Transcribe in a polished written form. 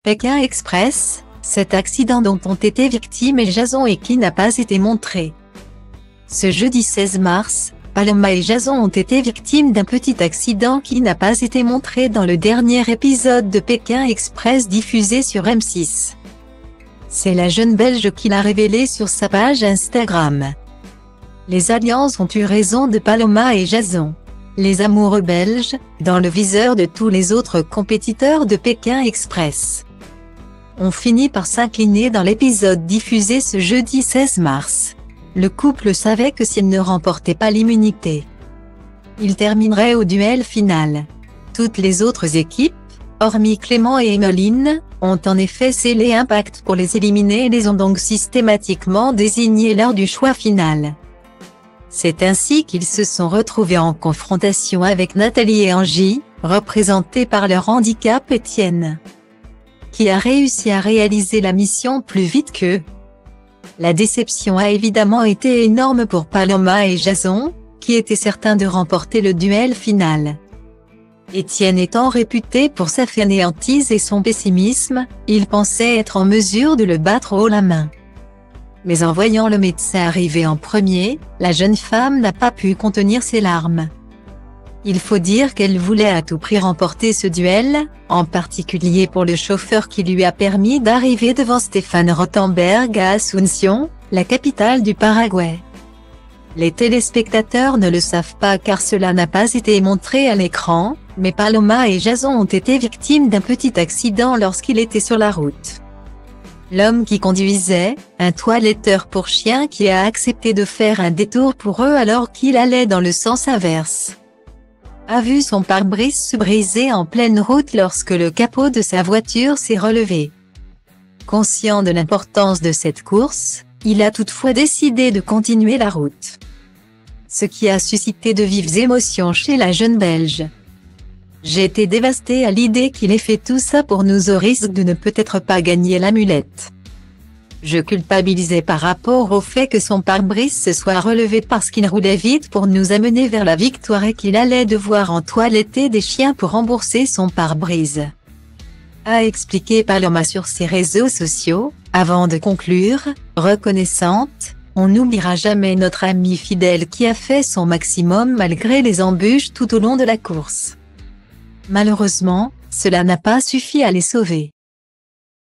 Pékin Express, cet accident dont ont été victimes Jason et qui n'a pas été montré. Ce jeudi 16 mars, Paloma et Jason ont été victimes d'un petit accident qui n'a pas été montré dans le dernier épisode de Pékin Express diffusé sur M6. C'est la jeune Belge qui l'a révélé sur sa page Instagram. Les alliances ont eu raison de Paloma et Jason. Les amoureux belges, dans le viseur de tous les autres compétiteurs de Pékin Express, ont fini par s'incliner dans l'épisode diffusé ce jeudi 16 mars. Le couple savait que s'il ne remportait pas l'immunité, il terminerait au duel final. Toutes les autres équipes, hormis Clément et Emmeline, ont en effet scellé un pacte pour les éliminer et les ont donc systématiquement désignés lors du choix final. C'est ainsi qu'ils se sont retrouvés en confrontation avec Nathalie et Angie, représentées par leur handicap Étienne, qui a réussi à réaliser la mission plus vite qu'eux. La déception a évidemment été énorme pour Paloma et Jason, qui étaient certains de remporter le duel final. Étienne étant réputé pour sa fainéantise et son pessimisme, il pensait être en mesure de le battre haut la main. Mais en voyant le médecin arriver en premier, la jeune femme n'a pas pu contenir ses larmes. Il faut dire qu'elle voulait à tout prix remporter ce duel, en particulier pour le chauffeur qui lui a permis d'arriver devant Stéphane Rothenberg à Asunción, la capitale du Paraguay. Les téléspectateurs ne le savent pas car cela n'a pas été montré à l'écran, mais Paloma et Jason ont été victimes d'un petit accident lorsqu'il était sur la route. L'homme qui conduisait, un toiletteur pour chiens qui a accepté de faire un détour pour eux alors qu'il allait dans le sens inverse, a vu son pare-brise se briser en pleine route lorsque le capot de sa voiture s'est relevé. Conscient de l'importance de cette course, il a toutefois décidé de continuer la route, ce qui a suscité de vives émotions chez la jeune Belge. J'ai été dévastée à l'idée qu'il ait fait tout ça pour nous au risque de ne peut-être pas gagner l'amulette. Je culpabilisais par rapport au fait que son pare-brise se soit relevé parce qu'il roulait vite pour nous amener vers la victoire et qu'il allait devoir toiletter des chiens pour rembourser son pare-brise, a expliqué Paloma sur ses réseaux sociaux, avant de conclure, reconnaissante, on n'oubliera jamais notre ami fidèle qui a fait son maximum malgré les embûches tout au long de la course. Malheureusement, cela n'a pas suffi à les sauver.